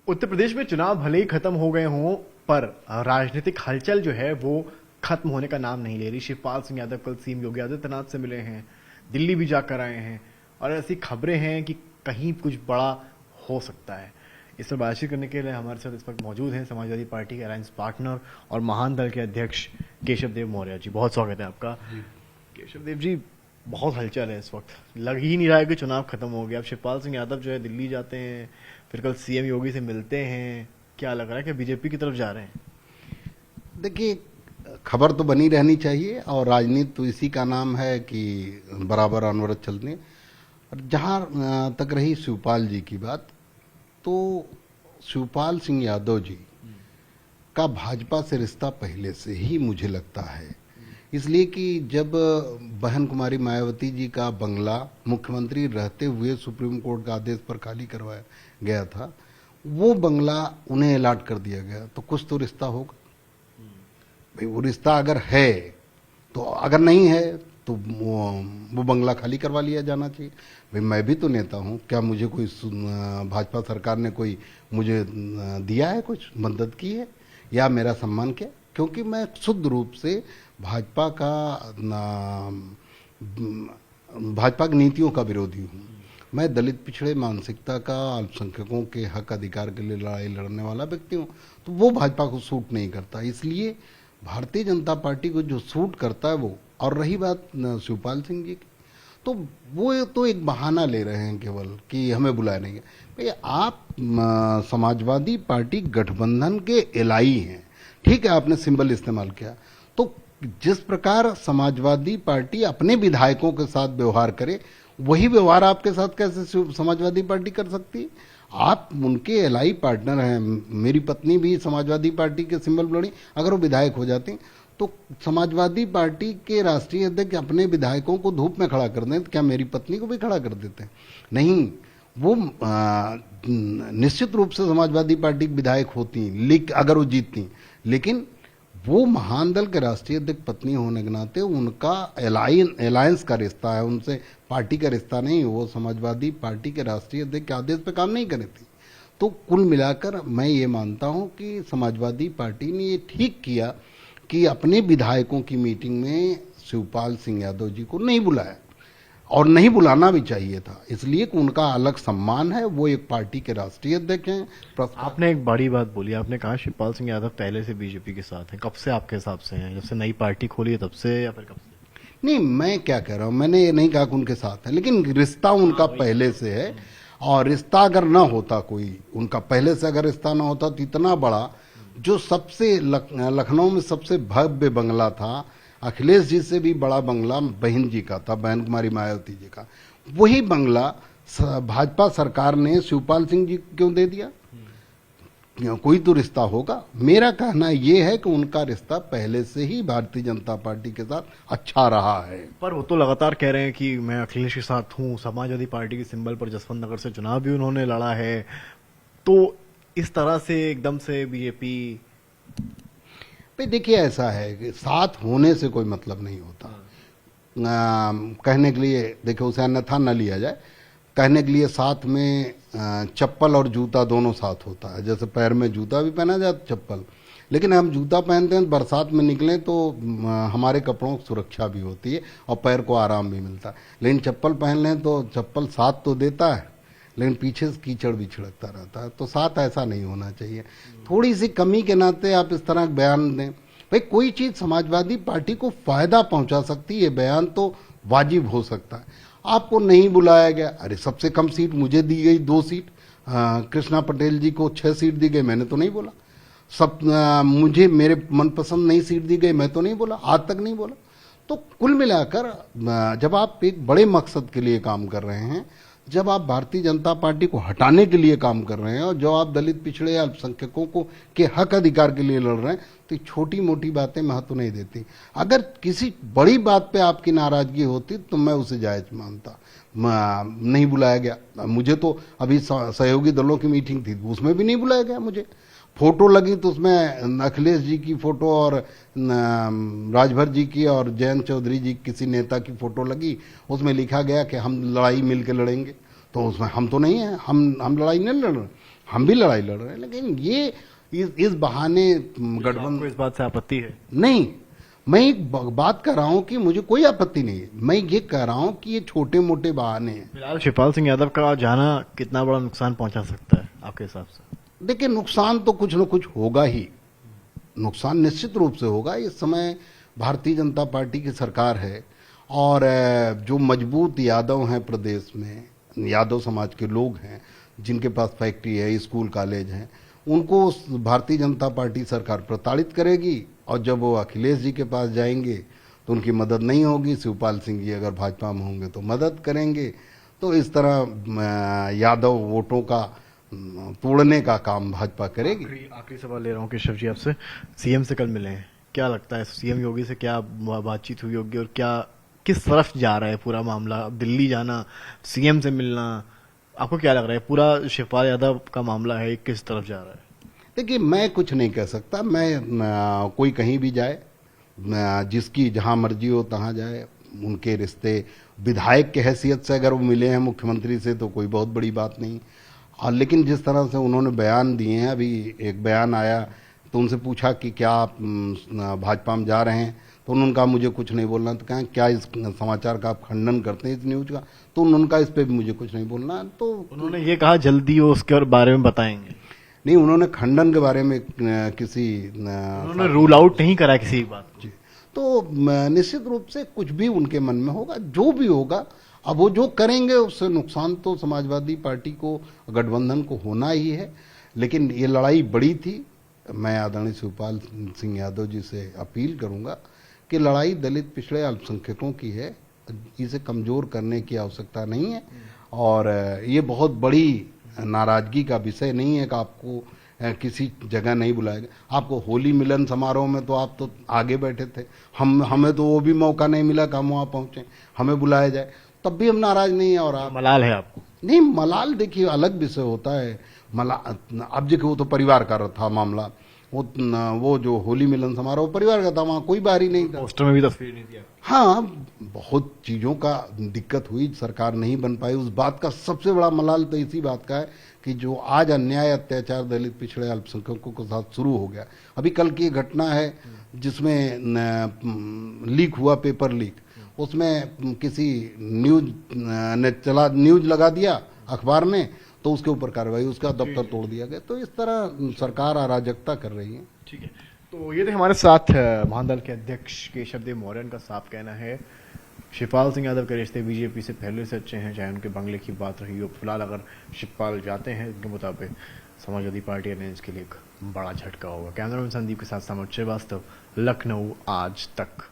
उत्तर प्रदेश में चुनाव भले ही खत्म हो गए हों, पर राजनीतिक हलचल जो है वो खत्म होने का नाम नहीं ले रही। शिवपाल सिंह यादव कल सीएम योगी आदित्यनाथ से मिले हैं, दिल्ली भी जाकर आए हैं और ऐसी खबरें हैं कि कहीं कुछ बड़ा हो सकता है। इस पर बातचीत करने के लिए हमारे साथ इस वक्त मौजूद हैं समाजवादी पार्टी के अलायंस पार्टनर और महान दल के अध्यक्ष केशव देव मौर्य जी। बहुत स्वागत है आपका। केशव देव जी, बहुत हलचल है इस वक्त, लग ही नहीं रहा है कि चुनाव खत्म हो गया। अब शिवपाल सिंह यादव जो है दिल्ली जाते हैं, फिर कल सीएम योगी से मिलते हैं, क्या लग रहा है कि बीजेपी की तरफ जा रहे हैं? देखिए, खबर तो बनी रहनी चाहिए और राजनीति तो इसी का नाम है कि बराबर अनवरत चलने। जहां तक रही शिवपाल जी की बात, तो शिवपाल सिंह यादव जी का भाजपा से रिश्ता पहले से ही मुझे लगता है, इसलिए कि जब बहन कुमारी मायावती जी का बंगला मुख्यमंत्री रहते हुए सुप्रीम कोर्ट का आदेश पर खाली करवाया गया था, वो बंगला उन्हें अलॉट कर दिया गया, तो कुछ तो रिश्ता होगा भाई। वो रिश्ता अगर है तो, अगर नहीं है तो वो बंगला खाली करवा लिया जाना चाहिए। भाई मैं भी तो नेता हूँ, क्या मुझे कोई भाजपा सरकार ने कोई मुझे दिया है, कुछ मदद की है या मेरा सम्मान किया? क्योंकि मैं शुद्ध रूप से भाजपा की नीतियों का विरोधी हूँ। मैं दलित पिछड़े मानसिकता का, अल्पसंख्यकों के हक अधिकार के लिए लड़ाई लड़ने वाला व्यक्ति हूँ, तो वो भाजपा को सूट नहीं करता। इसलिए भारतीय जनता पार्टी को जो सूट करता है वो। और रही बात शिवपाल सिंह जी की, तो वो तो एक बहाना ले रहे हैं केवल कि हमें बुलाया नहीं है। भाई आप समाजवादी पार्टी गठबंधन के एलआई हैं, ठीक है, आपने सिंबल इस्तेमाल किया, तो जिस प्रकार समाजवादी पार्टी अपने विधायकों के साथ व्यवहार करे, वही व्यवहार आपके साथ कैसे समाजवादी पार्टी कर सकती है? आप उनके एलआई पार्टनर हैं। मेरी पत्नी भी समाजवादी पार्टी के सिंबल लड़ी, अगर वो विधायक हो जाती तो समाजवादी पार्टी के राष्ट्रीय अध्यक्ष अपने विधायकों को धूप में खड़ा कर दें, तो क्या मेरी पत्नी को भी खड़ा कर देते हैं? नहीं, वो निश्चित रूप से समाजवादी पार्टी की विधायक होती अगर वो जीतती, लेकिन वो महान दल के राष्ट्रीय अध्यक्ष पत्नी होने के नाते उनका अलायंस का रिश्ता है, उनसे पार्टी का रिश्ता नहीं। वो समाजवादी पार्टी के राष्ट्रीय अध्यक्ष के आदेश पे काम नहीं करे थी। तो कुल मिलाकर मैं ये मानता हूं कि समाजवादी पार्टी ने ये ठीक किया कि अपने विधायकों की मीटिंग में शिवपाल सिंह यादव जी को नहीं बुलाया, और नहीं बुलाना भी चाहिए था, इसलिए कि उनका अलग सम्मान है। वो एक पार्टी के राष्ट्रीय अध्यक्ष हैं। आपने एक बड़ी बात बोली, आपने कहा शिवपाल सिंह यादव पहले से बीजेपी के साथ हैं। कब से आपके हिसाब से हैं? जब से नई पार्टी खोली है तब से, या फिर कब से? नहीं, मैं क्या कह रहा हूं, मैंने ये नहीं कहा कि उनके साथ है, लेकिन रिश्ता उनका पहले से है। और रिश्ता अगर ना होता, कोई उनका पहले से अगर रिश्ता ना होता, तो इतना बड़ा जो सबसे लखनऊ में सबसे भव्य बंगला था, अखिलेश जी से भी बड़ा बंगला बहन जी का था, बहन कुमारी मायावती जी का, वही बंगला भाजपा सरकार ने शिवपाल सिंह जी क्यों दे दिया? कोई तो रिश्ता होगा। मेरा कहना यह है कि उनका रिश्ता पहले से ही भारतीय जनता पार्टी के साथ अच्छा रहा है। पर वो तो लगातार कह रहे हैं कि मैं अखिलेश के साथ हूँ। समाजवादी पार्टी के सिंबल पर जसवंत नगर से चुनाव भी उन्होंने लड़ा है, तो इस तरह से एकदम से बीजेपी। भाई देखिए, ऐसा है कि साथ होने से कोई मतलब नहीं होता। कहने के लिए, देखो, उसे अन्यथा न लिया जाए, कहने के लिए साथ में चप्पल और जूता दोनों साथ होता है। जैसे पैर में जूता भी पहना जाए, चप्पल, लेकिन हम जूता पहनते हैं बरसात में निकलें तो हमारे कपड़ों की सुरक्षा भी होती है और पैर को आराम भी मिलता है। लेकिन चप्पल पहन लें तो चप्पल साथ तो देता है, लेकिन पीछे से कीचड़ भी छिड़कता रहता है। तो साथ ऐसा नहीं होना चाहिए। थोड़ी सी कमी के नाते आप इस तरह बयान दें। भाई कोई चीज समाजवादी पार्टी को फायदा पहुंचा सकती है, बयान तो वाजिब हो सकता है। आपको नहीं बुलाया गया, अरे सबसे कम सीट मुझे दी गई 2 सीट, कृष्णा पटेल जी को 6 सीट दी गई, मैंने तो नहीं बोला। मुझे मेरे मनपसंद नई सीट दी गई, मैं तो नहीं बोला, आज तक नहीं बोला। तो कुल मिलाकर जब आप एक बड़े मकसद के लिए काम कर रहे हैं, जब आप भारतीय जनता पार्टी को हटाने के लिए काम कर रहे हैं, और जो आप दलित पिछड़े अल्पसंख्यकों को के हक अधिकार के लिए लड़ रहे हैं, तो छोटी मोटी बातें महत्व नहीं देती। अगर किसी बड़ी बात पे आपकी नाराजगी होती तो मैं उसे जायज मानता। नहीं बुलाया गया मुझे, तो अभी सहयोगी दलों की मीटिंग थी, उसमें भी नहीं बुलाया गया मुझे। फोटो लगी तो उसमें अखिलेश जी की फोटो और राजभर जी की और जयंत चौधरी जी किसी नेता की फोटो लगी, उसमें लिखा गया कि हम लड़ाई मिल के लड़ेंगे। तो उसमें हम तो नहीं है, हम लड़ाई नहीं लड़ रहे। हम भी लड़ाई लड़ रहे हैं, लेकिन ये इस बहाने गठबंधन, आपको इस बात से आपत्ति है? नहीं, मैं एक बात कर रहा हूं कि मुझे कोई आपत्ति नहीं है, मैं ये कह रहा हूं कि ये छोटे मोटे बहाने हैं। फिलहाल शिवपाल सिंह यादव का जाना कितना बड़ा नुकसान पहुंचा सकता है आपके हिसाब से? देखिए, नुकसान तो कुछ न कुछ होगा ही, नुकसान निश्चित रूप से होगा। इस समय भारतीय जनता पार्टी की सरकार है और जो मजबूत यादव हैं प्रदेश में, यादव समाज के लोग हैं जिनके पास फैक्ट्री है, स्कूल कॉलेज हैं, उनको भारतीय जनता पार्टी सरकार प्रताड़ित करेगी और जब वो अखिलेश जी के पास जाएंगे तो उनकी मदद नहीं होगी। शिवपाल सिंह जी अगर भाजपा में होंगे तो मदद करेंगे। तो इस तरह यादव वोटों का तोड़ने का काम भाजपा करेगी। आखिरी सवाल ले रहा हूँ केशव जी आपसे, सीएम से कल मिले हैं, क्या लगता है सीएम योगी से क्या बातचीत हुई होगी और क्या किस तरफ जा रहा है पूरा मामला? अब दिल्ली जाना, सीएम से मिलना, आपको क्या लग रहा है पूरा शिवपाल यादव का मामला है किस तरफ जा रहा है? देखिए, मैं कुछ नहीं कह सकता, कोई कहीं भी जाए, जिसकी जहां मर्जी हो तहां जाए, उनके रिश्ते विधायक के हैसियत से अगर वो मिले हैं मुख्यमंत्री से तो कोई बहुत बड़ी बात नहीं। और लेकिन जिस तरह से उन्होंने बयान दिए हैं, अभी एक बयान आया तो उनसे पूछा कि क्या आप भाजपा में जा रहे हैं, तो उन्होंने कहा मुझे कुछ नहीं बोलना। तो कहा क्या इस समाचार का आप खंडन करते हैं इस न्यूज का? तो उन्होंने कहा इस पे भी मुझे कुछ नहीं बोलना। तो उन्होंने ये कहा जल्दी वो उसके बारे में बताएंगे? नहीं, उन्होंने खंडन के बारे में किसी उन्होंने रूल आउट नहीं करा किसी बात को। तो निश्चित रूप से कुछ भी उनके मन में होगा, जो भी होगा, अब वो जो करेंगे उससे नुकसान तो समाजवादी पार्टी को, गठबंधन को होना ही है। लेकिन ये लड़ाई बड़ी थी। मैं आदरणीय शिवपाल सिंह यादव जी से अपील करूंगा कि लड़ाई दलित पिछड़े अल्पसंख्यकों की है, इसे कमजोर करने की आवश्यकता नहीं है। और ये बहुत बड़ी नाराजगी का विषय नहीं है कि आपको किसी जगह नहीं बुलाया गया। आपको होली मिलन समारोह में तो आप तो आगे बैठे थे, हमें तो वो भी मौका नहीं मिला कि हम वहां पहुंचे, हमें बुलाया जाए, तब भी हम नाराज नहीं है। और आप मलाल है आपको? नहीं, मलाल देखिए अलग विषय होता है। अब देखिए वो तो परिवार का था मामला, वो जो होली मिलन समारोह परिवार का था, वहां कोई बाहरी नहीं था। पोस्टर में भी तस्वीर नहीं दिया। हाँ, बहुत चीजों का दिक्कत हुई, सरकार नहीं बन पाई। उस बात का सबसे बड़ा मलाल तो इसी बात का है कि जो आज अन्याय अत्याचार दलित पिछड़े अल्पसंख्यकों के साथ शुरू हो गया। अभी कल की घटना है जिसमें लीक हुआ, पेपर लीक, उसमें किसी न्यूज ने न्यूज लगा दिया अखबार में, तो उसके ऊपर कार्रवाई, उसका दफ्तर तोड़ दिया गया। तो इस तरह सरकार अराजकता कर रही है। ठीक है, तो ये थे हमारे साथ महादल के अध्यक्ष केशव देव मौर्य। का साफ कहना है शिवपाल सिंह यादव के रिश्ते बीजेपी से पहले से अच्छे हैं, चाहे उनके बंगले की बात रही हो। फिलहाल अगर शिवपाल जाते हैं उनके मुताबिक समाजवादी पार्टी अलायंस के लिए एक बड़ा झटका होगा। कैमरामैन संदीप के साथ समर श्रीवास्तव, लखनऊ आज तक।